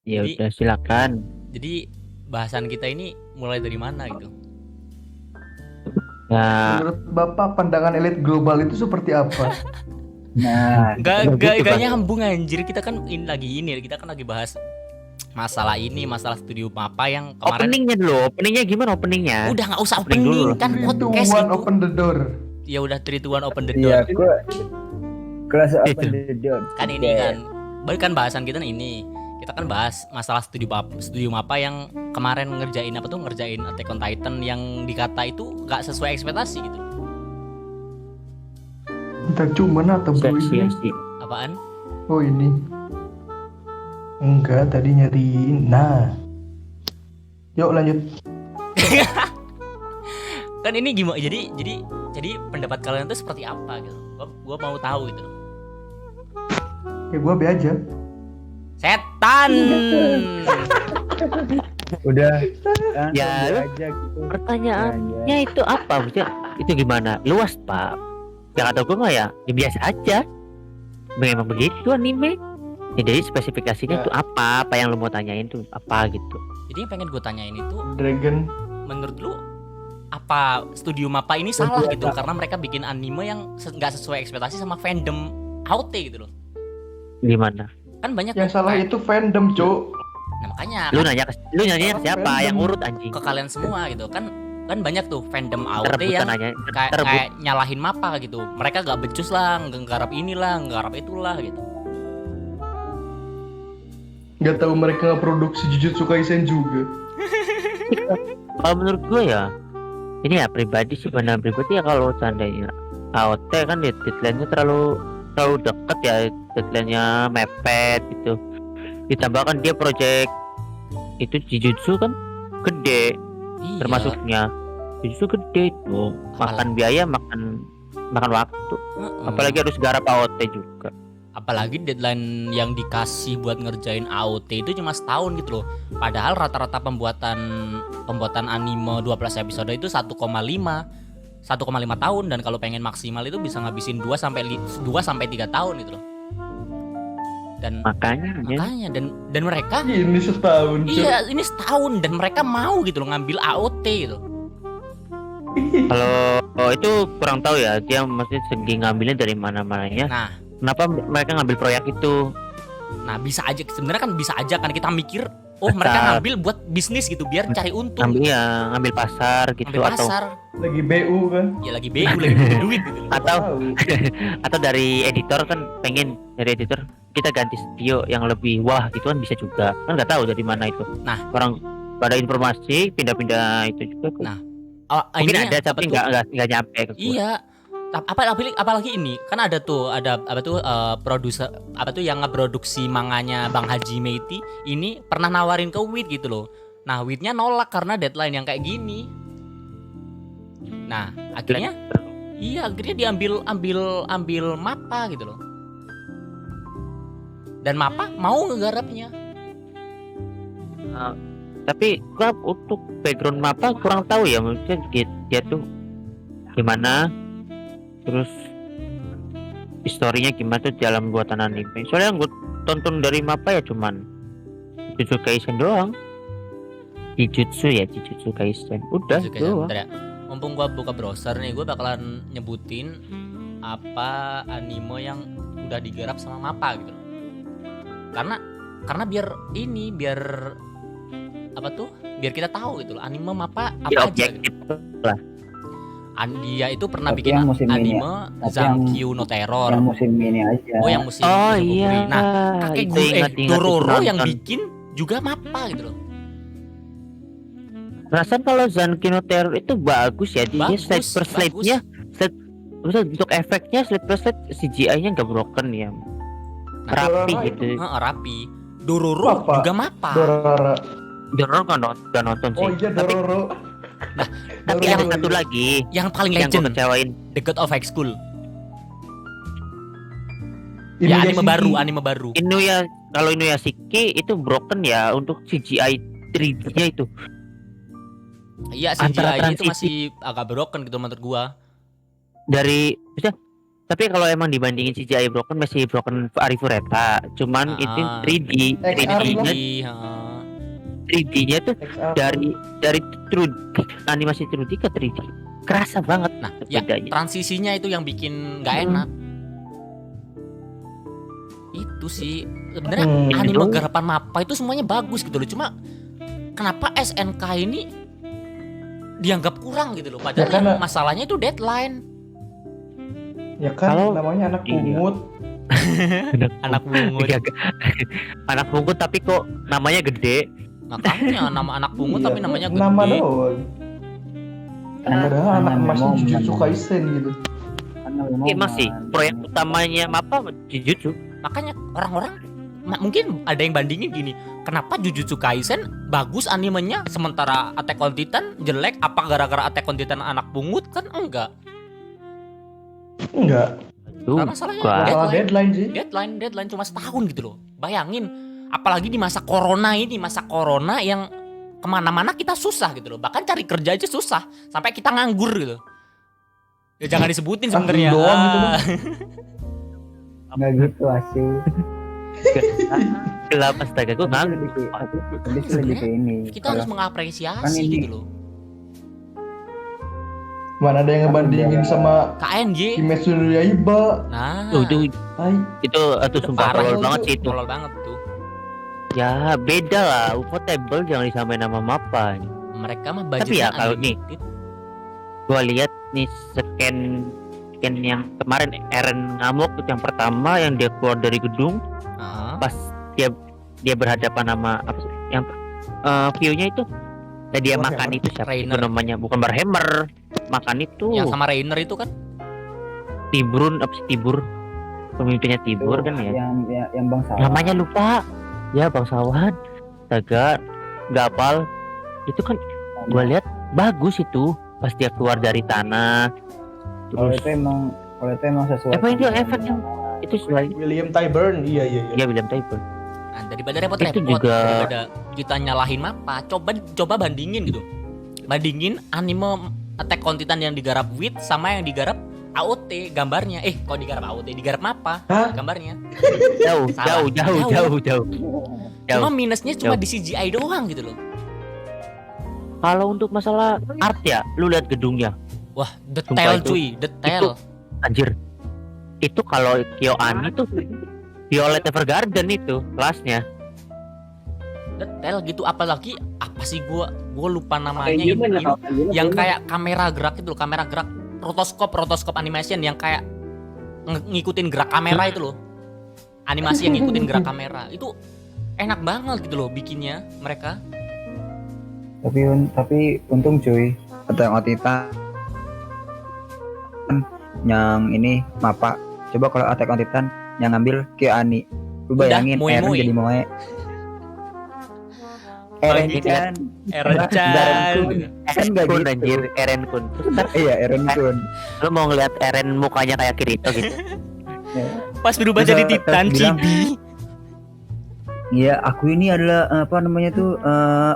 Ya Jadi udah silakan. jadi bahasan kita ini mulai dari mana gitu? Ya, Menurut Bapak, pandangan elit global itu seperti apa? Nah, Betul gitu, Gak Bang. nyambung anjir. Kita kan lagi bahas masalah ini, masalah studio mapa yang kemarin. openingnya dulu. Openingnya gimana openingnya? Udah nggak usah Opening dulu opening lah. kan Three, two, podcast one, itu. open the door. Ya udah 3 2 1 open the iya, door. kelas Itu. open the door. Kan ini kan. Baik kan bahasan kita ini. Kita kan bahas masalah studio mapa yang kemarin ngerjain Attack on Titan yang dikata itu nggak sesuai ekspektasi gitu. Entah cuman atau bro Sia-sia ini. sih. Apaan? Oh ini. Enggak, tadi nyariin. Nah. Yuk lanjut. Kan ini gimana? Jadi pendapat kalian tuh seperti apa gitu? Gua mau tahu gitu. Ya gua be aja. Setan. Udah, Ya, udah aja gitu. Pertanyaannya itu apa? Maksudnya itu gimana? Luas, Pak. Yang kata gue mah ya biasa aja. Memang begitu anime. Ya, jadi spesifikasinya Ya. itu apa? Apa yang lu mau tanyain tuh apa gitu? Jadi yang pengen gue tanyain itu, Dragon. menurut lu apa studio mapa ini salah gitu karena mereka bikin anime yang nggak sesuai ekspektasi sama fandom AOT gitu loh. Gimana? Kan banyak Yang tuh salah kayak- itu fandom, Cuk. Nah, makanya Lu kan nanya ke siapa? Random. Yang urut anjing. ke kalian semua gitu kan banyak tuh fandom AOT Terebutan yang nanya. kayak Terebut. nyalahin mapa gitu. Mereka gak becus lah, nggak garap inilah, nggak garap itulah gitu. Nggak tahu mereka nggak produksi Jujutsu Kaisen juga. Kalau menurut gue ya, ini ya pribadi sih, pandangan pribadi ya, kalau seandainya AOT kan ya deadline-nya terlalu dekat ya, deadline-nya mepet gitu. Ditambahkan dia project itu Jujutsu kan gede, Iya. termasuknya Jujutsu gede itu, makan biaya, makan waktu. Heeh. Apalagi harus garap AOT juga. Apalagi deadline yang dikasih buat ngerjain AOT itu cuma setahun gitu loh. Padahal rata-rata pembuatan anime 12 episode itu 1,5 tahun, dan kalau pengen maksimal itu bisa ngabisin 2 sampai 3 tahun gitu loh. Dan Makanya dan mereka Ini setahun, Cuk. iya, ini setahun dan mereka mau gitu loh ngambil AOT gitu. kalau itu kurang tahu ya, dia maksudnya segi ngambilnya dari mana-mananya. Nah, Kenapa mereka ngambil proyek itu? bisa aja sebenarnya kan, bisa aja kan kita mikir, oh mereka Pasar. ngambil buat bisnis gitu biar cari untung. Ngambil pasar gitu, Ngambil pasar. Lagi BU kan. Ya lagi BU, lagi butuh duit gitu loh. atau Tahu. atau dari editor kan, pengen dari editor kita ganti studio yang lebih wah gitu kan, bisa juga kan, nggak tahu dari mana itu. Nah. Orang pada informasi pindah-pindah itu juga kok. Nah, Mungkin ininya ada apa tapi tuh? nggak nyampe ke gua. Iya. Apalagi ini kan ada produser apa tuh yang ngeproduksi manganya Bang Haji Meiti ini pernah nawarin ke WIT gitu loh. Nah, WIT-nya nolak karena deadline yang kayak gini. Nah, akhirnya diambil Mappa gitu loh. Dan Mappa mau ngegarapnya. Tapi gua untuk background mapa kurang tahu ya, mungkin dia tuh gimana, terus historinya gimana tuh dalam buatan anime. Soalnya yang gue tonton dari mapa ya cuman Jujutsu Kaisen doang. Jujutsu Kaisen udah Jujutsu Kaisen. doang. Bentar ya. Mumpung gua buka browser nih, gua bakalan nyebutin apa anime yang udah digarap sama Mappa gitu loh. Karena biar biar kita tahu gitu loh anime Mappa apa Dia aja objektif gitu. lah. Dia itu pernah Tapi bikin yang musim ini anime Tapi Zankyu no Terror. yang musim ini aja. Oh, yang musim Oh musim iya. Kukuri. Nah, kakek itu gue ingat Dororo itu yang nonton. bikin juga Mappa gitu loh. Perasaan kalau Zankino Terror itu bagus ya, dia Bagus, slide per slide-nya, untuk efeknya slide per slide CGI-nya nggak broken ya, rapi Dororo gitu. Rapi. Dororo Mappa. juga Mappa. Dorara. Dororo nggak nonton sih. Oh iya, Dororo. Tapi Dororo ada satu ini. lagi Yang paling yang gue legend, kecewain. The God of High School. Ini Ya Yashiki. anime baru. Kalau Inuyashiki itu broken ya untuk CGI 3D-nya itu. Iya, Antara CGI-nya itu transisi. masih agak broken gitu menurut gua. Dari bisa Tapi kalau emang dibandingin CGI Broken masih Broken Arifureta, cuman itu 3D, XR 3D-nya heeh. 3D-nya tuh XR. dari true animasi 2D ke 3D. Kerasa banget Nah, ya bedanya. transisinya itu yang bikin nggak enak. Itu sih sebenarnya anime garapan Mappa itu semuanya bagus gitu loh. Cuma kenapa SNK ini dianggap kurang gitu loh. Padahal Ya, karena- yang masalahnya itu deadline. Ya kan Kalau- namanya anak Iya. pungut. Anak pungut. Iya, anak pungut tapi kok namanya gede. Makanya nama anak pungut Iya, tapi namanya gede. nama doang. Padahal anak Namanya emasnya momen. Jujutsu Kaisen gitu. Emang sih proyek utamanya apa Jujutsu. Makanya orang-orang mungkin ada yang bandingin gini, kenapa Jujutsu Kaisen bagus animenya sementara Attack on Titan jelek? Apa gara-gara Attack on Titan anak pungut? Kan enggak. Enggak, Tuh, Nah, masalahnya gua- masalah deadline sih. deadline cuma setahun gitu loh. Bayangin, apalagi di masa corona ini, masa corona yang kemana-mana kita susah gitu loh. Bahkan cari kerja aja susah, sampai kita nganggur gitu. Ya jangan disebutin sebenarnya. doang gitu, Bang. Nggak gitu asyik. gelap astaga gue Tapi nganggur. lebih ke- tapi sih lebih ke ini. Kita harus Kalau- mengapresiasi Kan ini- gitu loh. Mana ada yang ngebandingin sama KNJ. Kimetsu no Yaiba. Nah, Tuh, itu Tai. sumpah parah tolol itu. banget sih itu. Tolol banget tuh. Ya beda lah, Ufotable jangan disamain nama Mappa. Mereka mah Tapi ya, budgetnya kalau nih, unlimited. Gua lihat nih scan yang kemarin Eren ngamuk itu yang pertama yang dia keluar dari gedung Heeh. pas dia berhadapan sama apa sih yang view-nya itu dia Warhammer. makan itu siapa itu Rainer. namanya bukan Warhammer makan itu Yang sama Rainer itu kan Tibrun apa sih Tibur pemimpinnya Tibur kan ya yang bangsa. namanya lupa ya bangsawan astaga nggak hafal itu kan gua lihat bagus itu pas dia keluar dari tanah Kalau terus itu emang sesuai. Apa itu sama- efeknya? itu selain William Tyburn. Iya. ya William Taylor nah, daripada repot-repot, Itu juga- daripada kita nyalahin Mappa, coba bandingin gitu. Bandingin anime Attack on Titan yang digarap WIT sama yang digarap AOT gambarnya. Kok digarap AOT? Digarap Mappa Hah? gambarnya. jauh Salah. jauh Cuma minusnya cuma Jauh. di CGI doang gitu loh. kalau untuk masalah art ya lu lihat gedungnya Wah, detail itu- cuy, detail. anjir itu kalau KyoAni tuh Violet Evergarden itu kelasnya Detail gitu, apalagi apa sih gua lupa namanya yang kayak kamera gerak itu loh, kamera gerak rotoskop animation yang kayak ngikutin gerak kamera itu loh. Animasi yang ngikutin gerak kamera. Itu enak banget gitu loh bikinnya mereka. Tapi untung cuy. Attack on Titan yang ini Mappa. Coba kalau Attack on Titan yang ngambil KyoAni. Lu Udah, bayangin Moe Eren Moe. jadi Moe. Eren Chan. Eren-chan. Kan gak Kun gitu. anjir Eren Kun terus ntar Iya Eren Kun. lu mau ngeliat Eren mukanya kayak Kirito gitu Pas berubah Bisa jadi Titan bilang- Chibi. Iya, aku ini adalah apa namanya tuh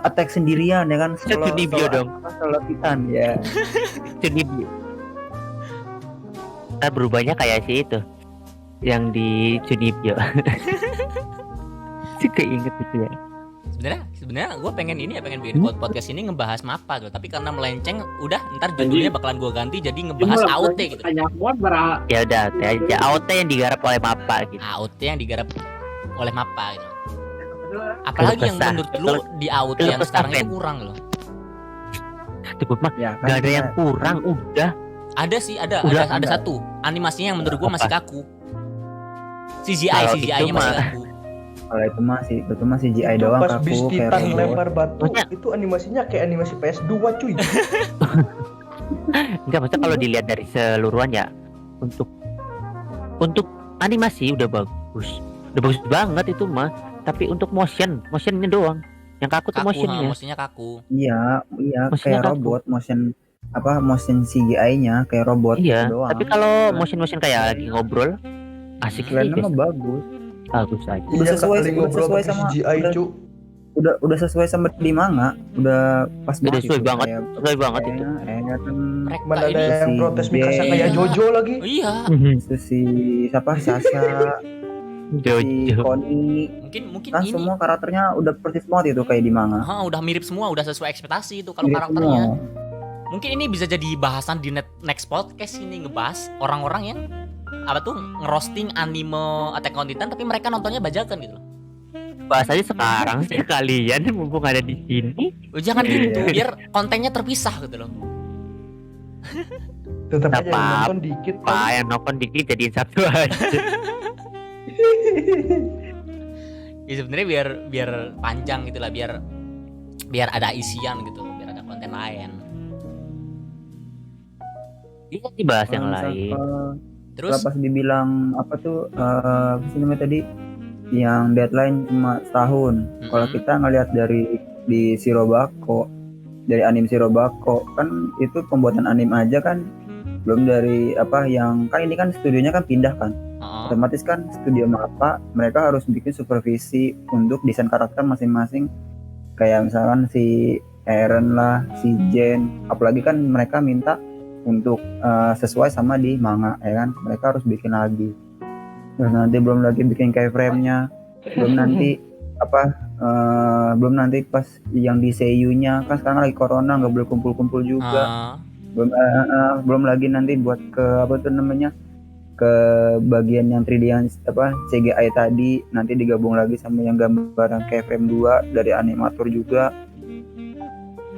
attack sendirian ya kan. Tsunibyo dong. Solo Titan ya. Tsunibyo kita berubahnya kayak si itu yang di Tsunibyo sih keinget itu ya Sebenarnya gue pengen bikin podcast ini ngebahas Mappa gitu, tapi karena melenceng, udah ntar judulnya bakalan gue ganti jadi ngebahas AOT gitu. ya udah aja AOT yang digarap oleh Mappa gitu AOT yang digarap oleh Mappa gitu. Apalagi yang kesah. menurut lu di AOT Keluh yang kesah, sekarang itu men. kurang loh. cukup mah Ya, gak ada yang kurang udah Ada sih, ada Udah, ada satu animasinya yang menurut gue masih kaku. Kalau CGI-nya itu masih mah- kaku. Kalau itu mah CGI Itu doang pas kaku bis kayak Titan robot. lempar batu, Maksudnya- itu animasinya kayak animasi PS2 cuy. enggak maksudnya kalau dilihat dari seluruhan ya untuk animasi udah bagus banget itu mah tapi untuk motionnya doang yang kaku tuh motionnya Motionnya kaku. Iya, Motionnya kayak kaku. robot motion CGI-nya kayak robot iya doang. tapi kalau motion kayak lagi ngobrol asik sih Kalian mah guys. bagus. Bagus aja Udah Iya, sesuai- kali udah ngobrol sesuai pakai sama- CGI udah- cu. udah sesuai sama di manga, udah pas Udah banget sesuai gitu, banget, kayak sesuai banget itu. Mereka Mana ada ini yang si protes Jen, Mikasa kayak Iya. Jojo lagi. iya, terus si siapa Sasha, si Jojo. Connie, mungkin kan ini semua karakternya udah persis banget itu kayak di manga, udah mirip semua, udah sesuai ekspektasi itu kalau mirip karakternya. semua. Mungkin ini bisa jadi bahasan di next podcast ini, ngebahas orang-orang yang apa tuh ngerosting anime Attack on Titan tapi mereka nontonnya bajakan gitu loh. Bahas aja sekarang sih kalian mumpung ada di sini. Jangan gitu, Iya. biar kontennya terpisah gitu loh. Tetap Nggak aja yang apa-apa. nonton dikit. Pak yang nonton dikit jadiin satu aja. Ya sebenarnya biar panjang gitu lah, biar ada isian gitu, biar ada konten lain. Bisa dibahas yang Kalau lain. Terus pas dibilang apa tuh apa sih namanya tadi yang deadline cuma setahun. Kalau Mm-mm. kita ngelihat di Shirobako, dari anime Shirobako kan itu pembuatan anime aja kan belum dari apa yang kan ini kan studionya kan pindah kan. Otomatis kan studio MAPPA mereka harus bikin supervisi untuk desain karakter masing-masing, kayak misalkan si Eren lah, si Jen, apalagi kan mereka minta untuk sesuai sama di manga ya kan, mereka harus bikin lagi. Terus nanti belum lagi bikin keyframe-nya, belum nanti apa belum nanti pas yang di seiyunya kan sekarang lagi corona nggak boleh kumpul-kumpul juga. Belum lagi nanti buat ke apa tuh namanya, ke bagian yang 3D yang apa CGI tadi nanti digabung lagi sama yang gambaran keyframe 2 dari animator juga.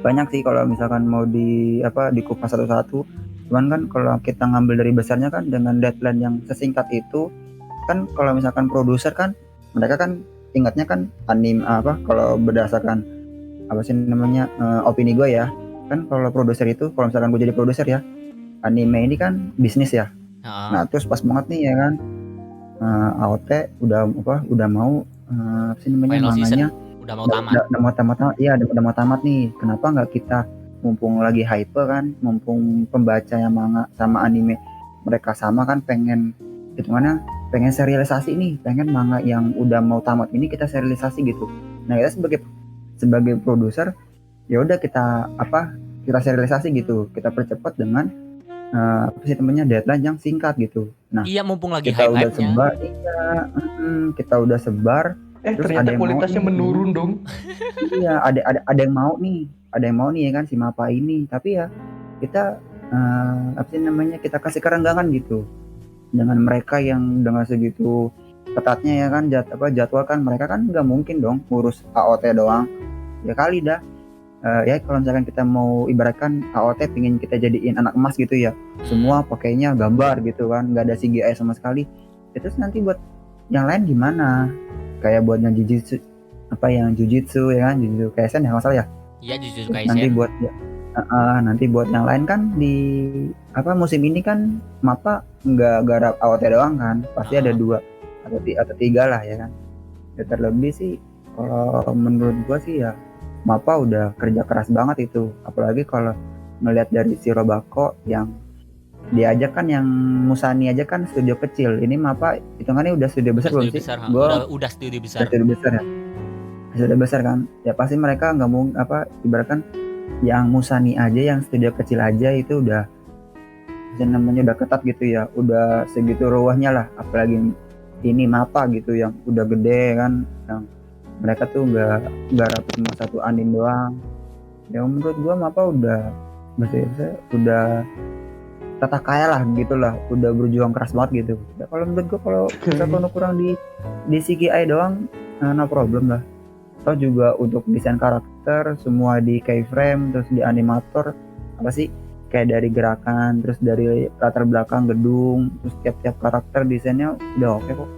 Banyak sih kalau misalkan mau dikupas satu-satu. Cuman kan kalau kita ngambil dari besarnya kan dengan deadline yang sesingkat itu kan, kalau misalkan produser kan mereka kan ingatnya kan anime apa, kalau berdasarkan apa sih namanya opini gue ya kan, kalau produser itu kalau misalkan gue jadi produser ya, anime ini kan bisnis ya. Nah terus pas banget nih ya kan AOT udah mau apa sih namanya Final season. manganya Udah mau tamat. Udah mau tamat nih. Kenapa nggak kita mumpung lagi hype kan, mumpung pembaca yang manga sama anime mereka sama kan, pengen serialisasi nih, pengen manga yang udah mau tamat ini kita serialisasi gitu. Nah kita sebagai produser ya udah kita serialisasi gitu, kita percepat dengan apa sih namanya deadline yang singkat gitu. Nah Iya, mumpung lagi kita udah hype-hypenya. sebar, kita udah sebar. Terus Ternyata ada yang kualitasnya mau nih. menurun dong. Iya, ada yang mau nih ya kan si MAPPA ini, tapi ya kita apa sih namanya, kita kasih kerenggangan gitu dengan mereka yang dengan segitu ketatnya ya kan, jadwal kan mereka kan nggak mungkin dong ngurus AOT doang ya kali dah. Ya kalau misalkan kita mau ibaratkan AOT pingin kita jadiin anak emas gitu ya, semua pakainya gambar gitu kan, nggak ada CGI sama sekali. Terus nanti buat yang lain gimana? Kayak buat yang Jujutsu ya kan, Jujutsu Kaisen ya nggak salah ya. Iya, Jujutsu Nanti Kaisen. buat nanti buat yang lain kan di musim ini kan MAPPA nggak garap AOT doang kan, pasti ada 2 atau 3 lah ya kan. Ya terlebih sih kalau menurut gua sih ya MAPPA udah kerja keras banget itu, apalagi kalau melihat dari Shirobako yang diajak kan, yang Musani aja kan studio kecil, ini MAPPA hitungannya udah studio besar belum sih? Udah studio besar. Studio besar ya, studio besar kan, ya pasti mereka nggak mau ibaratkan yang Musani aja, yang studio kecil aja itu udah namanya udah ketat gitu ya, udah segitu ruahnya lah, apalagi ini MAPPA gitu yang udah gede kan, yang mereka tuh nggak garap cuma satu anime doang. Ya menurut gua MAPPA udah tata kaya lah gitulah, udah berjuang keras banget gitu. Ya, kalau menurut gua kalau misalkan kurang di CGI doang no problem lah. Atau juga untuk desain karakter semua di keyframe, terus di animator apa sih, kayak dari gerakan, terus dari latar belakang gedung, terus tiap-tiap karakter desainnya udah oke kok.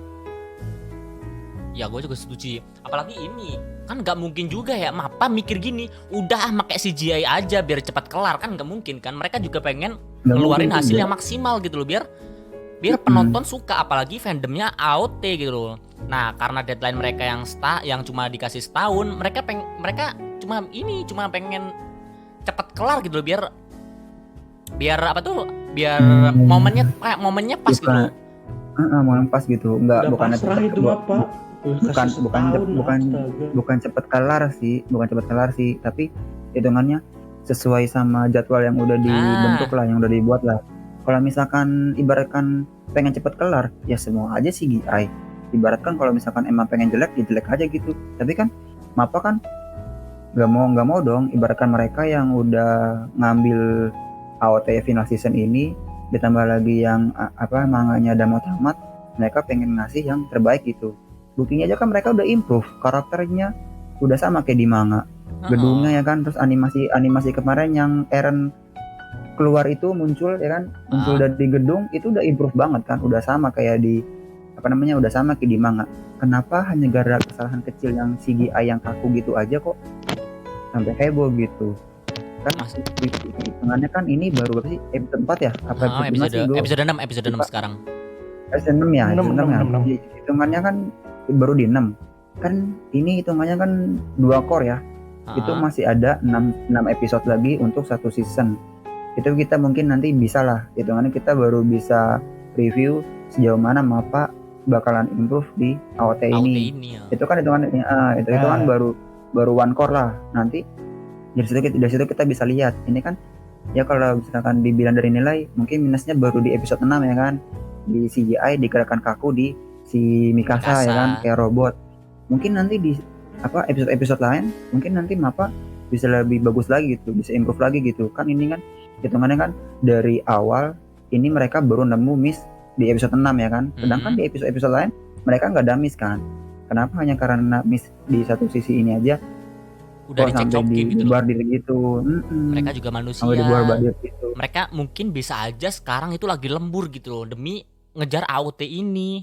Ya gue juga setuju. Apalagi ini kan nggak mungkin juga ya MAPPA mikir gini, udah pakai CGI aja biar cepat kelar, kan nggak mungkin kan. Mereka juga pengen ngeluarin hasil yang maksimal gitu loh, biar penonton suka, apalagi fandomnya AOT gitu loh. Nah karena deadline mereka yang cuma dikasih setahun, mereka cuma pengen cepat kelar gitu loh, biar Hmm. momennya pas gitu loh. Mau yang pas gitu, Udah bukan pasrah itu Bapak. bukan bukan cepet kelar sih, tapi hitungannya sesuai sama jadwal yang udah dibentuk lah, yang udah dibuat lah. Kalau misalkan ibaratkan pengen cepet kelar, ya semua aja CGI. Ibaratkan kalau misalkan emang pengen jelek, ya jelek aja gitu. Tapi kan Mappa kan nggak mau dong. Ibaratkan mereka yang udah ngambil AOT final season ini, ditambah lagi yang manganya udah mau tamat, mereka pengen ngasih yang terbaik gitu. Buktinya aja kan mereka udah improve, karakternya udah sama kayak di manga. Gedungnya ya kan, terus animasi kemarin yang Eren keluar itu muncul ya kan, muncul dari gedung itu udah improve banget kan, udah sama kayak di udah sama kayak di manga. Kenapa hanya gara-gara kesalahan kecil yang CGI yang kaku gitu aja kok sampai heboh gitu? Kan hitungannya kan ini baru berapa sih, episode 4 ya? Episode 6 sekarang. Episode 6 ya? 6. Hitungannya kan baru di 6. Kan ini hitungannya kan 2 core ya. Itu masih ada 6 episode lagi untuk satu season. Itu kita mungkin nanti bisa lah, hitungannya kita baru bisa review sejauh mana Mappa bakalan improve di AOT ini. Ya. Itu kan hitungannya itu kan baru 1 core lah. Nanti dari situ kita bisa lihat. Ini kan ya kalau misalkan dibilang dari nilai, mungkin minusnya baru di episode 6 ya kan. Di CGI, di gerakan kaku di si Mikasa ya kan, kayak robot. Mungkin nanti di episode lain mungkin nanti Mappa bisa lebih bagus lagi gitu, bisa improve lagi gitu kan. Ini kan hitungannya kan dari awal ini mereka baru nemu miss di episode 6 ya kan, sedangkan di episode lain mereka nggak ada miss kan. Kenapa hanya karena miss di satu sisi ini aja udah dicecokin gitu loh. Mereka juga manusia, gitu. Mereka mungkin bisa aja sekarang itu lagi lembur gitu loh demi ngejar AOT ini.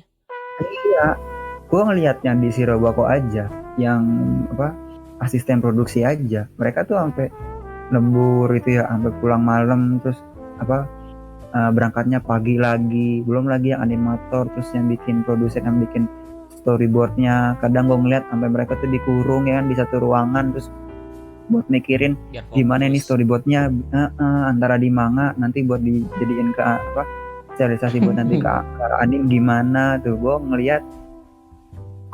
Iya, gue ngelihatnya di Shirobako aja, yang asisten produksi aja, mereka tuh sampai lembur itu ya, sampai pulang malam, terus berangkatnya pagi lagi, belum lagi yang animator, terus yang bikin produsen, yang bikin storyboardnya. Kadang gue ngeliat sampai mereka tuh dikurung ya kan di satu ruangan, terus buat mikirin gimana ini storyboardnya antara di manga nanti buat dijadiin ke serialisasi buat nanti ke anime gimana tuh. Gue ngeliat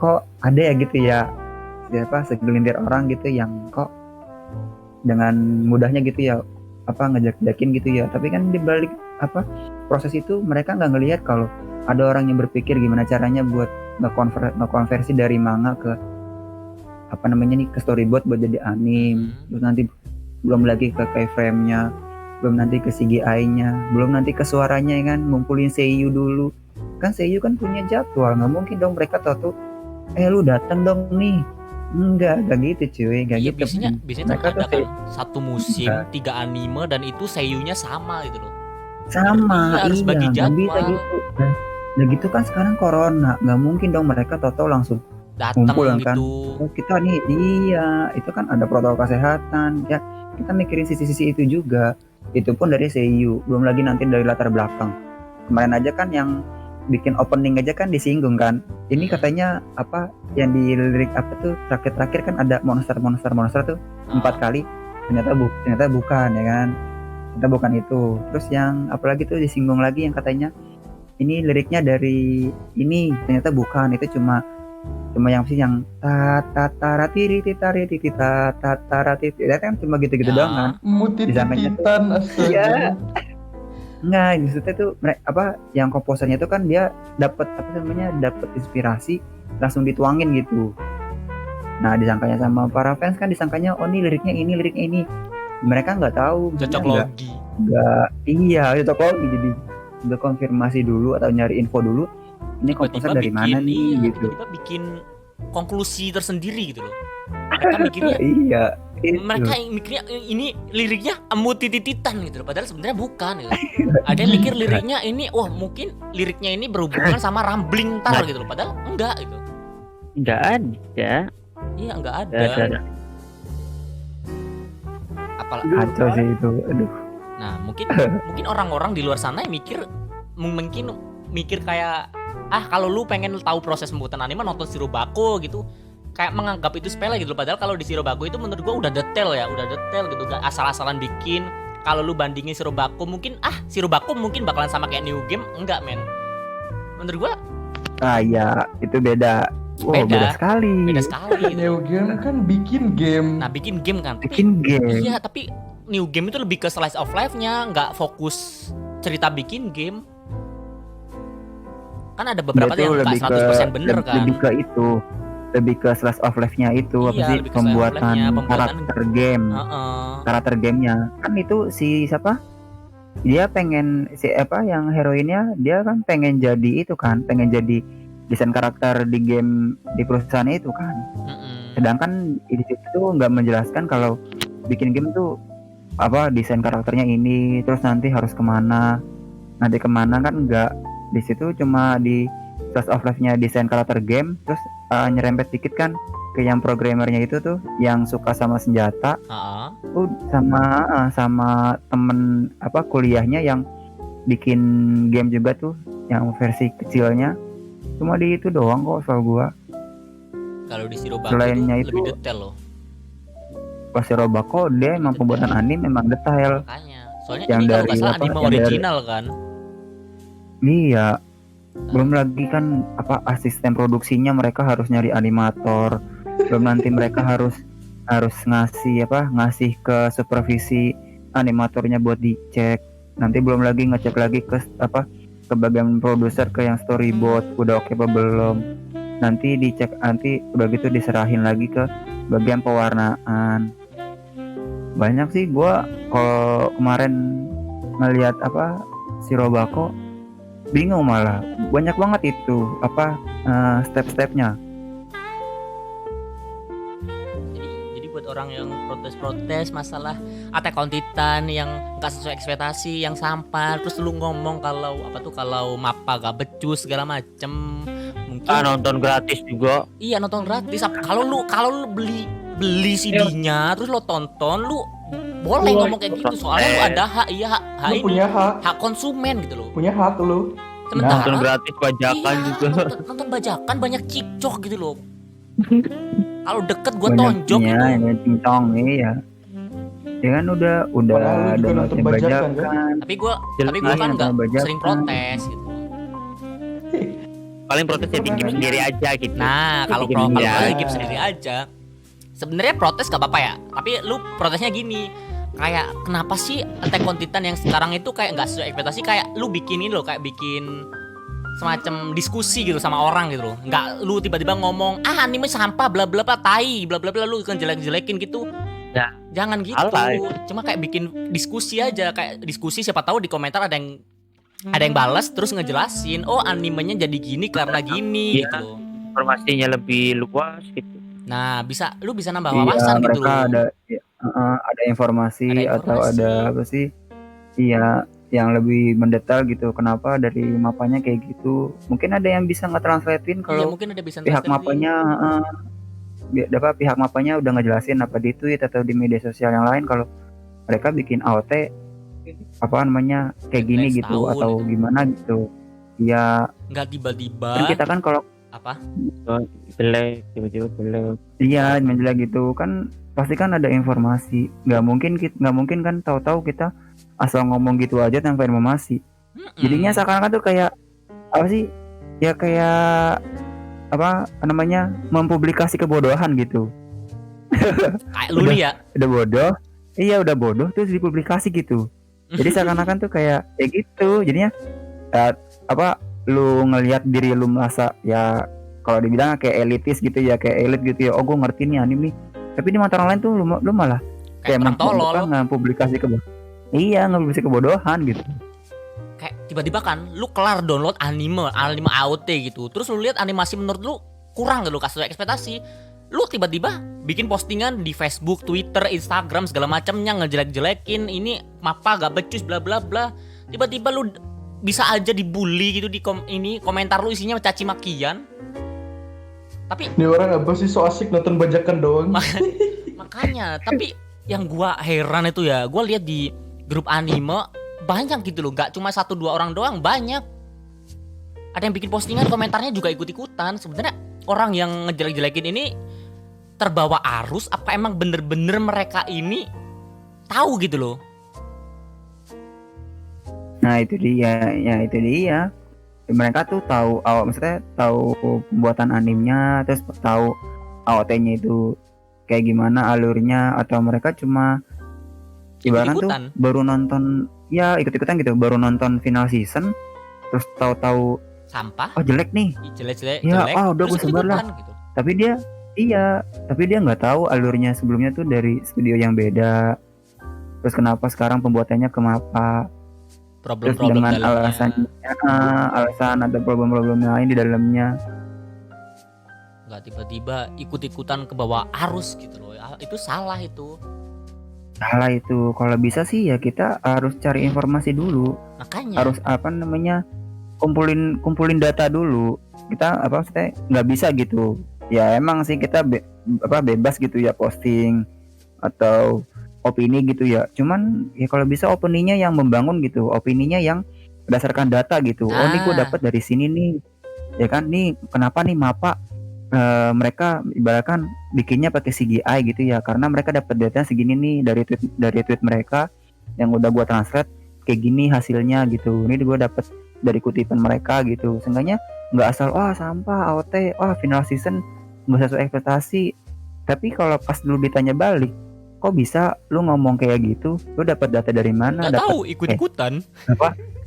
kok ada ya gitu ya, segelintir orang gitu yang kok dengan mudahnya gitu ya ngejek-jekin gitu ya. Tapi kan di balik proses itu mereka nggak ngelihat kalau ada orang yang berpikir gimana caranya buat ngekonversi dari manga ke ke storyboard buat jadi anime. Terus nanti belum lagi ke keyframe-nya, belum nanti ke CGI-nya, belum nanti ke suaranya ya kan, ngumpulin seiyu dulu. Kan seiyu kan punya jadwal, nggak mungkin dong mereka tahu lu datang dong nih. Enggak gitu cuy, enggak gitu. Biasanya mereka ada kan satu musim 3 anime dan itu seiyunya sama gitu loh. Sama, harus bagi jadwal. Bisa gitu. Nah gitu kan sekarang corona, nggak mungkin dong mereka tahu langsung datang ngumpul gitu. Kan. Oh, kita nih, iya, itu kan ada protokol kesehatan. Ya, kita mikirin sisi-sisi itu juga. Itu pun dari seiyu, belum lagi nanti dari latar belakang. Kemarin aja kan yang bikin opening aja kan disinggung kan. Ini katanya yang di lirik terakhir kan ada monster tuh 4 kali. Ternyata bukan ya kan. Ternyata bukan itu. Terus yang apalagi tuh disinggung lagi yang katanya ini liriknya dari ini, ternyata bukan. Itu cuma yang yang tataratiri kan cuma gitu-gitu doang kan. Mutititan astaga. Enggak, maksudnya tuh yang komposernya tuh kan dia dapat dapat inspirasi langsung dituangin gitu. Nah, disangkanya sama para fans kan disangkanya ini liriknya ini. Mereka nggak tahu. Cocok logi. Iya, cocok logi. Jadi udah konfirmasi dulu atau nyari info dulu. Ini komposer dari mana nih gitu. Tiba-tiba bikin konklusi tersendiri gitu loh. Mereka mikirnya iya. Mereka mikirnya ini liriknya mutitititan gitu loh. Padahal sebenarnya bukan gitu. Ada yang mikir liriknya ini mungkin liriknya ini berhubungan sama rambling tar gitu loh. Padahal enggak gitu. Enggak ada. Iya, enggak ada. Apalagi kacau sih itu. Aduh. Nah, mungkin orang-orang di luar sana yang mikir kayak kalau lu pengen tahu proses pembuatan anime nonton Shirobako gitu. Kayak menganggap itu sepele gitu. Padahal kalau di Shirobako itu menurut gua udah detail gitu, gak asal-asalan bikin. Kalau lu bandingin Shirobako mungkin Shirobako mungkin bakalan sama kayak New Game, enggak men. Menurut gua ya itu beda. Oh, beda sekali. Beda sekali. New Game kan bikin game. Nah, bikin game kan. Bikin game. Iya, tapi New Game itu lebih ke slice of life-nya, nggak fokus cerita bikin game. Kan ada beberapa Dia yang tuh nggak 100% bener kan. Lebih ke itu. Lebih ke slice of life-nya itu Iya, apa sih lebih ke slice of life-nya, pembuatan karakter game. Karakter gamenya. Kan itu si siapa? Dia pengen si apa yang heroinnya dia kan pengen jadi itu kan, pengen jadi desain karakter di game di perusahaan itu kan. Sedangkan di situ tuh nggak menjelaskan kalau bikin game tuh apa desain karakternya ini, terus nanti harus kemana kan nggak. Di situ cuma di slice of life-nya desain karakter game, terus nyerempet dikit kan ke yang programmernya itu tuh yang suka sama senjata, sama temen apa kuliahnya yang bikin game juga tuh yang versi kecilnya. Cuma di itu doang kok soal gua. Kalau di Shirobako Selainnya itu lebih itu- detail loh. Pas Shirobako dia emang pembuatan anime memang detail. Makanya. Soalnya Yang ini kalau dari nggak salah apa, anime yang dari- original kan. Iya. Belum lagi kan apa asisten produksinya mereka harus nyari animator. Belum nanti mereka harus ngasih ke supervisi animatornya buat dicek. Nanti belum lagi ngecek lagi ke ke bagian produser ke yang storyboard udah oke apa belum. Nanti dicek, nanti udah gitu diserahin lagi ke bagian pewarnaan. Banyak sih gua kalau kemarin ngelihat Shirobako bingung malah. Banyak banget itu step-stepnya. Jadi buat orang yang protes masalah Attack on Titan yang nggak sesuai ekspektasi, yang sampah, terus lu ngomong kalau mapa gak becus segala macem, mungkin Nonton gratis juga. iya nonton gratis. Kalau lu beli CD-nya terus lo tonton, lu boleh ngomong kayak gitu, soalnya lu ada hak Lu ini, punya hak, hak konsumen gitu loh. punya hak lu. Sementara Nonton gratis bajakan iya, juga. nonton bajakan banyak cicok gitu loh. Kalau deket gue Banyaknya tonjok gitu. yang cincong iya. Ya kan udah Padahal lu juga nonton bajakan, kan? Tapi gue Jelas kan nonton nggak bajakan. sering protes gitu. Paling protes setting game sendiri aja gitu. Nah, kalau Bikin kalau ya. game sendiri aja. Sebenarnya protes gak apa-apa ya. Tapi lu protesnya gini. Kayak kenapa sih Attack on Titan yang sekarang itu kayak nggak sesuai ekspektasi, kayak lu bikinin loh, kayak bikin semacam diskusi gitu sama orang gitu loh. Nggak lu tiba-tiba ngomong anime sampah bla bla bla tai bla bla bla, lu kan jelek-jelekin gitu. Ya, Jangan gitu. salah. Cuma kayak bikin diskusi aja, kayak diskusi, siapa tahu di komentar ada yang balas terus ngejelasin, oh animenya jadi gini karena gini Iya. gitu loh. Informasinya lebih luas gitu. Nah, lu bisa nambah Iya, wawasan gitu mereka loh. ada informasi, Ada atau informasi. ada apa sih? Iya, yang lebih mendetail gitu. Kenapa dari mapanya kayak gitu? Mungkin ada yang bisa nge-translatein Iya, kalau mungkin ada bisa pihak translate mapanya pihak mapanya udah ngejelasin apa di tweet atau di media sosial yang lain kalau mereka bikin AOT kayak gini Deadline gitu setahun atau gitu. gimana gitu. Iya, nggak tiba-tiba kan kita kan kalau apa? Jelek, tiba-tiba jelek. iya menjelang gitu kan pasti kan ada informasi. Nggak mungkin kan tahu-tahu kita asal ngomong gitu aja tanpa informasi. Jadinya seakan-akan tuh kayak apa sih? Ya kayak mempublikasi kebodohan gitu. kayak lu nih ya. Udah bodoh. Iya, udah bodoh terus dipublikasi gitu. Jadi seakan-akan tuh kayak gitu. Jadinya lu ngelihat diri lu merasa ya kalau dibilang kayak elitis gitu ya, kayak elit gitu ya. Oh, gue ngerti nih anime nih. Tapi di mata orang lain tuh lu malah Kayak orang tolol. nge-publikasi kebodohan. Iya, nge-publikasi kebodohan gitu. Kayak tiba-tiba kan lu kelar download anime AOT gitu, terus lu lihat animasi menurut lu kurang gitu, kasih ekspektasi, lu tiba-tiba bikin postingan di Facebook, Twitter, Instagram segala macamnya ngejelek-jelekin ini mapa gak becus bla bla bla. Tiba-tiba lu bisa aja dibully gitu di komentar lu isinya caci makian. Tapi Ini orang apa sih so asik nonton bajakan doang. makanya, tapi yang gua heran itu ya, gua lihat di grup anime banyak gitu loh, nggak cuma 1-2 orang doang, banyak. Ada yang bikin postingan, komentarnya juga ikut-ikutan. Sebenarnya orang yang ngejelek-jelekin ini terbawa arus apa emang bener-bener mereka ini tahu gitu loh. Nah, itu dia. mereka tuh tahu maksudnya tahu pembuatan animnya, terus tahu AOT-nya itu kayak gimana alurnya, atau mereka cuma ibaratnya tuh Ikut-ikutan. baru nonton ya ikut-ikutan gitu, baru nonton final season terus tahu-tahu Sampah, oh jelek nih, jelek-jelek, ya jelek, udah gue terus sebar lah. ikut-ikutan gitu. Tapi dia nggak tahu alurnya sebelumnya tuh dari studio yang beda, terus kenapa sekarang pembuatannya ke MAPPA, terus Problem-problem dengan dalamnya. alasan ada problem-problem lain di dalamnya. Nggak tiba-tiba ikut-ikutan ke bawah arus gitu loh. Itu salah itu. Salah itu. Kalau bisa sih ya kita harus cari informasi dulu, Makanya harus apa namanya kumpulin data dulu. Kita apa maksudnya nggak bisa gitu ya, emang sih kita bebas gitu ya posting atau opini gitu ya, cuman ya kalau bisa opininya yang membangun gitu, opininya yang berdasarkan data gitu. Oh nih gue Ah. dapat dari sini nih, ya kan, nih kenapa nih MAPPA mereka ibaratkan bikinnya pakai CGI gitu ya, karena mereka dapat data segini nih dari tweet mereka yang udah gua translate, kayak gini hasilnya gitu. Ini gue dapat dari kutipan mereka gitu. Seenggaknya nggak asal wah sampah AOT, wah final season nggak sesuai ekspektasi. Tapi kalau pas lu ditanya balik, kok bisa lu ngomong kayak gitu? Lu dapat data dari mana? nggak Dapat tahu ikut-ikutan.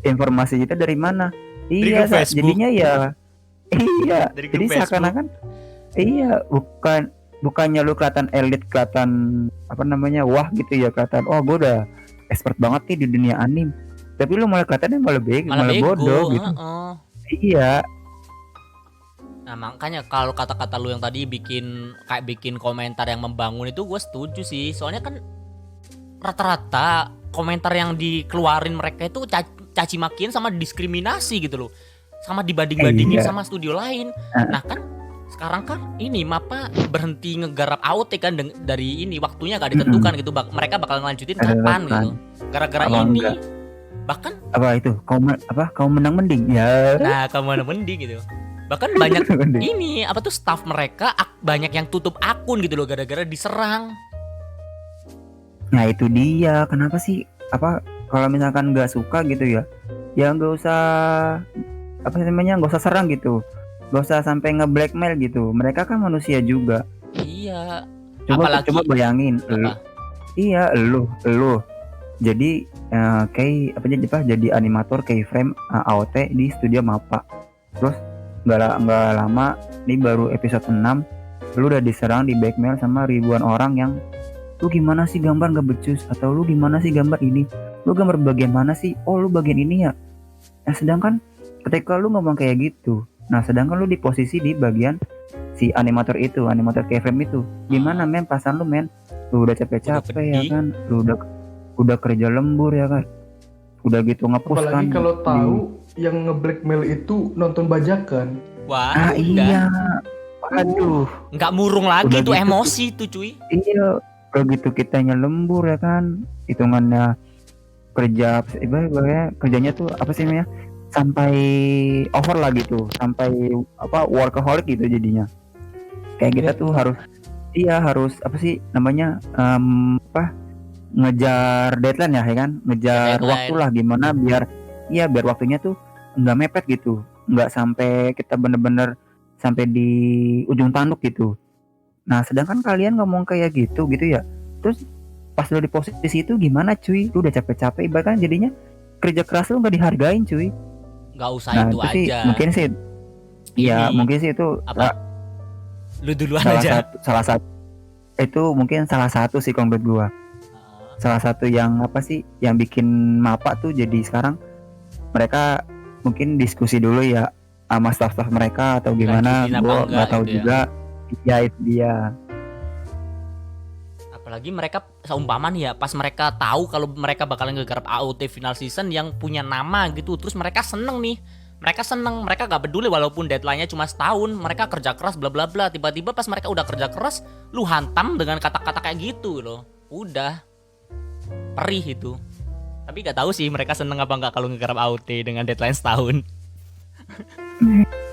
informasi itu dari mana? Dari Iya, grup Facebook. jadinya ya iya. Dari grup Jadi Facebook. seakan-akan iya, bukannya lu kelihatan elit, kelihatan apa namanya, wah gitu ya, kelihatan oh gue udah expert banget nih di dunia anim. Tapi lu malah kelihatannya malah Malah bego. bodoh gitu. Heeh. Iya, Nah makanya kalau kata-kata lu yang tadi bikin komentar yang membangun itu gue setuju sih. Soalnya kan rata-rata komentar yang dikeluarin mereka itu caci makian sama diskriminasi gitu loh, sama dibanding-bandingin Iya. sama studio lain. Nah kan sekarang kan ini MAPPA berhenti ngegarap AOT kan dari ini waktunya gak ditentukan gitu. Mereka bakal ngelanjutin Ada kapan kan. gitu. Gara-gara Apa ini enggak? bahkan apa itu? Kau menang mending ya. nah kamu mending gitu. Bahkan banyak Mending. ini apa tuh staff mereka banyak yang tutup akun gitu loh gara-gara diserang. Nah itu dia, kenapa sih apa kalau misalkan nggak suka gitu ya, ya nggak usah apa namanya, nggak usah serang gitu, nggak usah sampai nge-blackmail gitu. Mereka kan manusia juga. Iya. Coba Apalagi bayangin, apa? iya lu jadi kayak apa jadi animator keyframe AOT di studio MAPPA. Terus nggak lama ini baru episode 6 lu udah diserang, di blackmail sama ribuan orang yang lu gimana sih gambar nggak becus, atau lu gimana sih gambar ini, lu gambar bagian mana sih, oh lu bagian ini ya. Nah sedangkan ketika lu ngomong kayak gitu, nah sedangkan lu di posisi di bagian si animator keyframe itu, gimana men perasaan lu men? Lu udah capek-capek ya pedih. kan, lu udah kerja lembur ya kan, udah gitu ngepus kan. Apalagi kalau tahu yang nge-blackmail itu nonton bajakan. Wah, Iya, aduh, nggak murung lagi Udah tuh gitu emosi tuh cuy. iya, udah gitu kitanya lembur ya kan, hitungannya kerja ibaratnya kerjanya tuh apa sih namanya, sampai over lah gitu, sampai apa workaholic gitu jadinya. Kayak kita tuh harus apa sih namanya, apa, ngejar deadline ya kan, ngejar Deadline. waktu lah, gimana biar waktunya tuh nggak mepet gitu, nggak sampai kita bener-bener sampai di ujung tanduk gitu. Nah sedangkan kalian ngomong kayak gitu ya, terus pas lu di posisi itu gimana cuy, lu udah capek-capek bahkan jadinya kerja keras lu nggak dihargain cuy. Nggak usah Nah itu sih aja. mungkin sih ya, Ini, mungkin sih itu apa? Lu duluan salah aja. satu itu mungkin salah satu sih kalau menurut gua, salah satu yang apa sih yang bikin MAPPA tuh jadi sekarang mereka mungkin diskusi dulu ya sama staff mereka atau gimana, Lanjutin apa gua enggak nggak tahu gitu ya. juga. Ya itu dia. Apalagi mereka seumpama nih ya, pas mereka tahu kalau mereka bakalan ngegarap AOT final season yang punya nama gitu, terus mereka seneng nih. Mereka gak peduli walaupun deadline-nya cuma setahun, mereka kerja keras bla bla bla. Tiba-tiba pas mereka udah kerja keras, lu hantam dengan kata-kata kayak gitu loh. Udah perih itu. Tapi gak tahu sih mereka seneng apa nggak kalau ngegarap AOT dengan deadline setahun.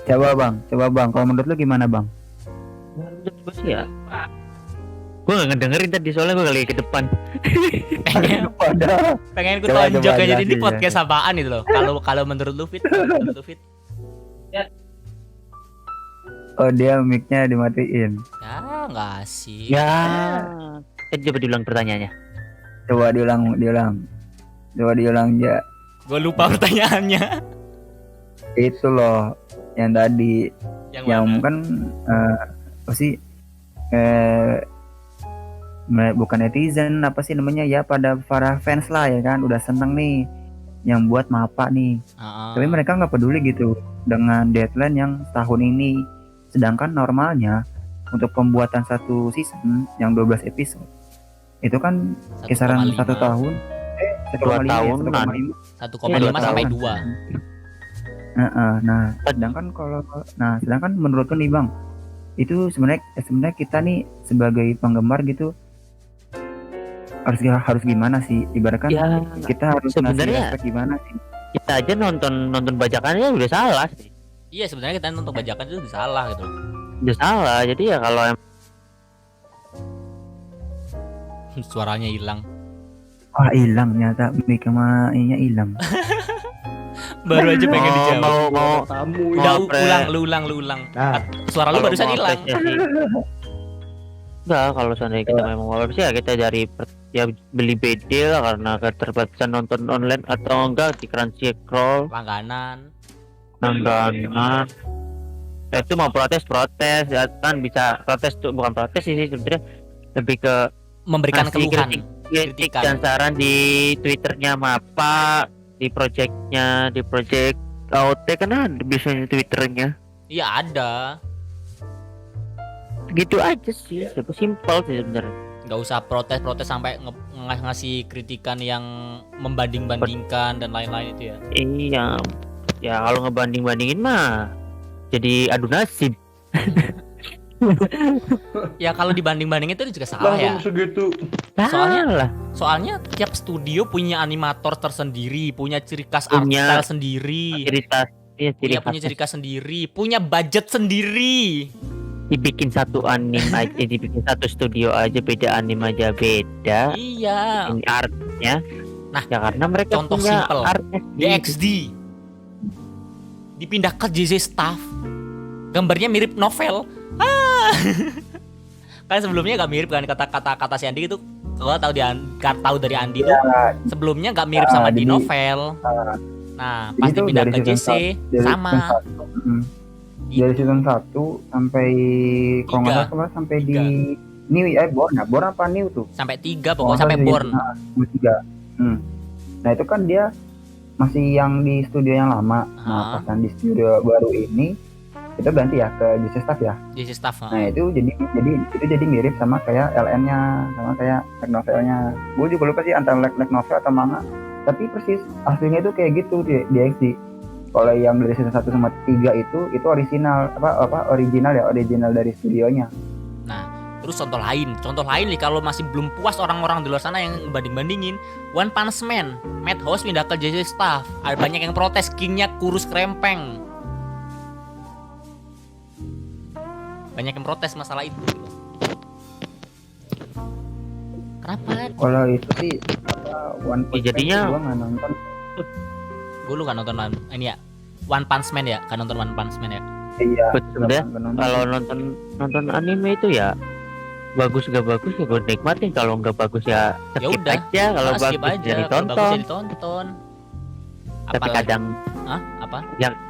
Coba bang, kalau menurut lu gimana bang? Menurut gue sih ya, gue nggak ngedengerin tadi soalnya gue kali ke depan. Pengen ku Coba tonjok aja, ini jelasin, podcast apaan itu loh. Kalau menurut lu Fit, Oh, dia mic-nya dimatiin. Ya nggak sih. Ya. Coba diulang pertanyaannya. Coba diulang. Coba diulang aja. Gue lupa pertanyaannya. Itu loh yang tadi yang mana? kan apa sih bukan netizen, apa sih namanya ya, pada para fans lah ya kan, udah seneng nih yang buat MAPA nih. Tapi mereka nggak peduli gitu dengan deadline yang tahun ini, sedangkan normalnya untuk pembuatan satu season yang 12 episode itu kan kisaran 1 tahun 2 tahunan. 1,5 sampai 2. Nah, sedangkan menurutku nih Bang, itu sebenarnya kita nih sebagai penggemar gitu harus gimana sih, ibaratkan Ya, kita harus sebenarnya ngasih respect gimana sih. kita aja nonton bajakannya udah salah sih. Iya sebenarnya kita nonton bajakan itu udah salah gitu. Udah salah. Jadi ya kalau Suaranya hilang. Wah, hilang nyata, mic sama ininya hilang. Baru aja pengen dijawab. mau tamu Udah ya. ulang. Nah, Suara lu kalau barusan mau hilang. apresiasi. Enggak, kalau seandainya kita memang mau apresiasi ya kita dari ya beli BD lah karena keterbatasan nonton online, atau enggak di Crunchyroll Langganan. Ya, itu mau protes ya kan, bisa protes tuh, bukan protes sih sebenarnya, lebih ke Memberikan ngasih keluhan. kritik kritikan. dan saran di Twitternya MAPA, di project AOT kan ada biasanya Twitternya. Iya ada. Gitu aja sih, simpel sih sebenarnya. Nggak usah protes sampai ngasih kritikan yang membanding-bandingkan dan lain-lain itu ya. Iya, ya kalau ngebanding-bandingin mah jadi adu nasib. Ya kalau dibanding-bandingin itu juga salah ya. langsung segitu. Salah. Soalnya tiap studio punya animator tersendiri, punya ciri khas art Punya style sendiri. Ciri Punya ciri khasnya. khas sendiri, punya budget sendiri. Dibikin satu anime aja, dibikin satu studio aja, beda anime aja beda. Iya. Ini artnya. Nah, ya karena mereka contoh punya simpel. artnya DXD dipindah ke JZ Staff. Gambarnya mirip novel. Kan sebelumnya gak mirip kan, kata si Andi itu. Kalau tahu dari Andi tuh sebelumnya gak mirip sama di novel. Nah, pas itu dipindah dari ke season JC sama. Dari season 1 sampai kalau nggak salah kemarin sampai di New Born apa New tuh? Sampai 3 pokoknya, sampai Born. 3. Nah itu kan dia masih yang di studio yang lama. Nah pas yang di studio baru ini itu ganti ya ke JC Staff ya. JC Staff. Nah itu jadi mirip sama kayak LN-nya, sama kayak light novelnya. Gue juga lupa sih antara light novel atau manga. Tapi persis aslinya itu kayak gitu di XD. Kalau yang dari season 1 sama 3 itu original original dari studionya. Nah, terus contoh lain nih kalau masih belum puas orang-orang di luar sana yang banding-bandingin, One Punch Man, Madhouse pindah ke JJ Staff. Ada banyak yang protes, Kingnya kurus krempeng. Banyak yang protes masalah itu. Kenapa? Kalau itu sih One Punch jadinya Man gua nggak nonton. Gue lu kan nonton ini ya, One Punch Man ya, kan nonton One Punch Man ya. Iya. Sebenarnya kalau nonton anime itu ya bagus gak bagus ya gue nikmatin, kalau nggak bagus ya skip udah, aja, kalau skip bagus aja, ya kalau bagus ya ditonton. ditonton. Tapi Apalagi- kadang apa?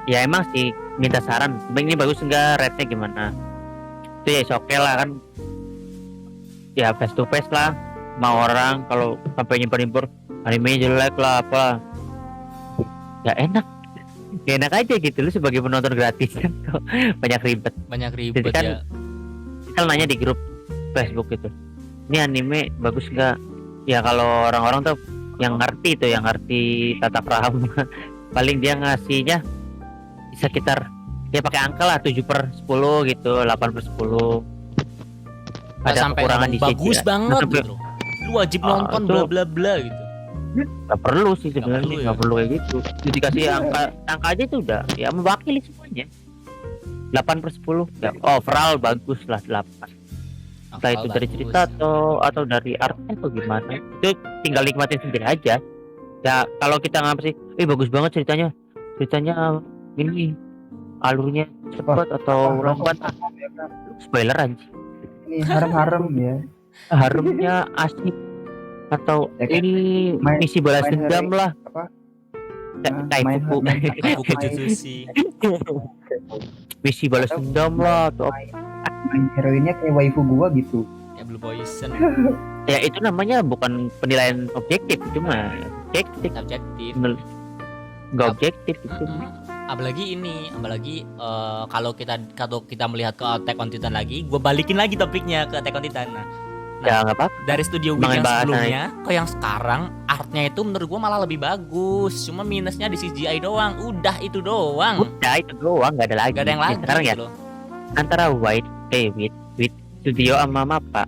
ya emang sih minta saran, ini bagus enggak, rate-nya gimana, itu ya oke lah kan, ya face to face lah mau orang. Kalau sampai nyimpor animenya jelek lah apa, ya enak aja gitu, lu sebagai penonton gratis kan kok banyak ribet. Jadi kan ya. kita nanya di grup Facebook gitu, ini anime bagus nggak ya, kalau orang-orang tuh yang ngerti tata krama paling dia ngasihnya sekitar, dia pakai angka lah 7/10 gitu, 8/10. Ada sampai kekurangan di bagus situ ya. banget Sampai- gitu. Lu wajib nonton itu- bla bla bla gitu. Nggak perlu sih sebenarnya, perlu ya. nggak perlu kayak gitu. Jadi dikasih angka aja tuh udah ya mewakili semuanya. 8/10 ya, overall bagus lah 8. Entah itu dari cerita atau dari artnya atau gimana, itu tinggal nikmatin sendiri aja ya. Kalau kita ngapa sih bagus banget ceritanya ini alurnya cepat atau lambat, spoiler aja. Ini harem-harem ya. Harumnya asik atau Ya kan, ini main- misi balas main dendam hari- lah. apa? Kayak buku. Buku Jutsushi. Misi balas Atau dendam lah atau main heroinnya kayak waifu gua gitu. Ya Blue Poison. ya itu namanya bukan penilaian objektif, itu mah objektif, Subjektif. nggak objektif itu. Apalagi kalau kita melihat ke Attack on Titan lagi, gue balikin lagi topiknya ke Attack on Titan. Nah, Ya nggak apa-apa. dari studio Wit Emang yang bahasa sebelumnya ke yang sekarang, artnya itu menurut gue malah lebih bagus. Cuma minusnya di CGI doang. Udah itu doang. Udah itu doang, nggak ada lagi. Gak ada yang lagi Sekarang ya gitu loh. antara Wit Studio sama Mappa,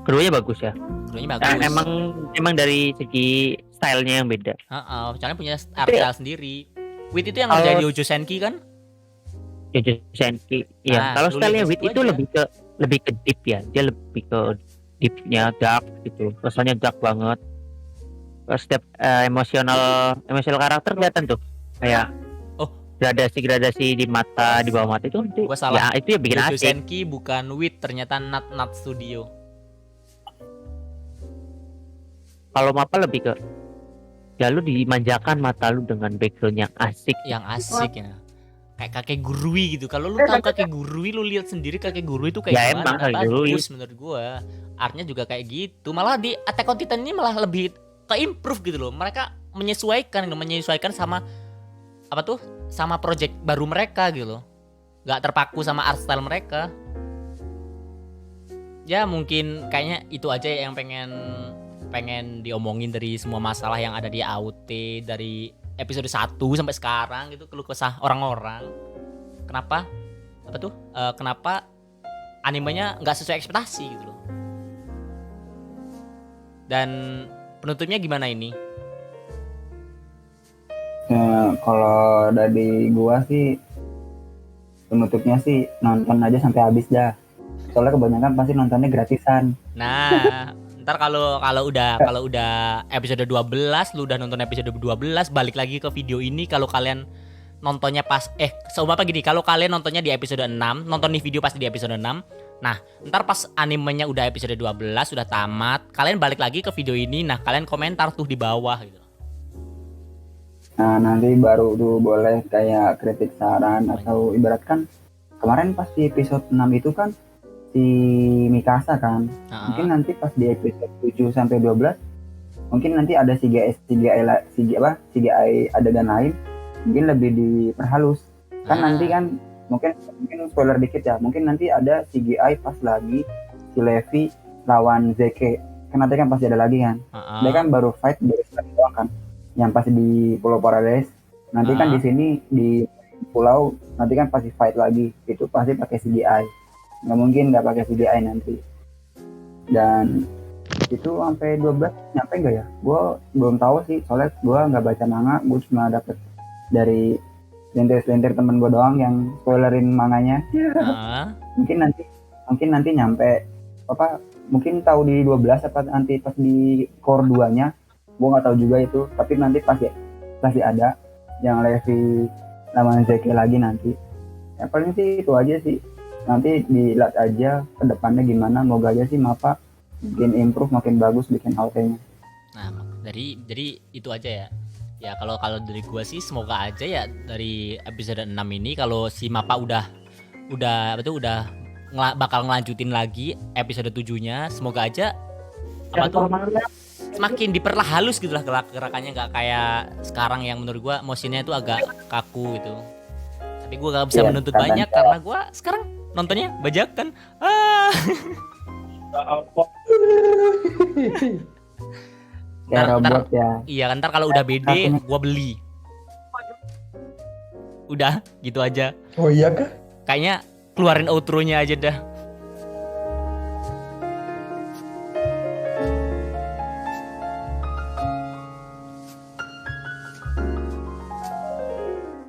keduanya bagus ya. Keduanya bagus. Emang dari segi stylenya yang beda. Soalnya punya art style sendiri. Wit itu yang ngerjain Yojo Senki kan? Jojo Senki. Nah, Iya, kalau lu stylenya lihat Wit itu itu aja. lebih ke deep ya. Dia lebih ke deepnya dark gitu. Rasanya dark banget. Terus setiap emosional karakter kelihatan tuh. Kayak Oh. gradasi di mata, di bawah mata itu Gua salah. ya itu ya bikin Yojo asik. Senki bukan Wit, ternyata Nat Studio. Kalau Mappa lebih ke ya lu dimanjakan mata lu dengan background yang asik. Yang asik ya. Kayak kakek gurui gitu. Kalau lu tahu kakek gurui, lu lihat sendiri kakek gurui itu kayak Ya, gimana? emang kakek gurui. Bagus menurut gua. Artnya juga kayak gitu. Malah di Attack on Titan ini malah lebih ke improve gitu loh. Mereka menyesuaikan sama apa tuh? Sama project baru mereka gitu loh. Gak terpaku sama art style mereka. Ya mungkin kayaknya itu aja yang pengen diomongin dari semua masalah yang ada di AOT dari episode 1 sampai sekarang gitu, keluh kesah orang-orang. Kenapa kenapa animenya nggak sesuai ekspektasi gitu loh. Dan penutupnya gimana ini? Ya, kalau dari gua sih penutupnya sih nonton aja sampai habis dah. Soalnya kebanyakan pasti nontonnya gratisan. Nah, ntar kalau udah episode 12, lu udah nonton episode 12, balik lagi ke video ini kalau kalian nontonnya pas gini, kalau kalian nontonnya di episode 6, nonton nih video pas di episode 6. Nah, ntar pas animenya udah episode 12 sudah tamat, kalian balik lagi ke video ini. Nah, kalian komentar tuh di bawah gitu. Nah, nanti baru tuh boleh kayak kritik saran atau ibaratkan kemarin pas di episode 6 itu kan si Mikasa kan. Mungkin nanti pas di episode 7 sampai 12 mungkin nanti ada CGI adegan lain mungkin lebih diperhalus. Kan nanti kan mungkin spoiler dikit ya. Mungkin nanti ada CGI pas lagi si Levi lawan Zeke. Kan nanti kan pasti ada lagi kan. Dia kan baru fight dari sekali doang kan. Yang pasti di Pulau Paradise. Nanti kan di sini di pulau nanti kan pasti fight lagi. Itu pasti pakai CGI. Nggak mungkin nggak pakai CGI nanti. Dan itu sampai 12 nyampe nggak ya? Gue belum tahu sih. Soalnya gue nggak baca manga. Gue cuma dapet dari selintir temen gue doang yang spoilerin manganya. Mungkin nanti nyampe mungkin tahu di 12 apa nanti pas di core 2 nya gue nggak tahu juga itu, tapi nanti pasti ada yang Levi lawan Zeke lagi nanti. Ya paling sih itu aja sih, nanti dilihat aja ke depannya gimana. Moga aja sih Mappa bikin improve makin bagus bikin OT-nya. Nah, jadi itu aja ya. Ya kalau dari gua sih semoga aja ya dari episode 6 ini kalau si Mappa bakal ngelanjutin lagi episode 7-nya, semoga aja semakin diperhalus gitu lah gerakannya, nggak kayak sekarang yang menurut gua motionnya itu agak kaku gitu. Tapi gua gak bisa menuntut banyak karena gua sekarang nontonnya bajakan. Robot ya. Iya, ntar kalau udah BD gua beli. Udah, gitu aja. Oh iya kah? Kayaknya keluarin outro-nya aja dah.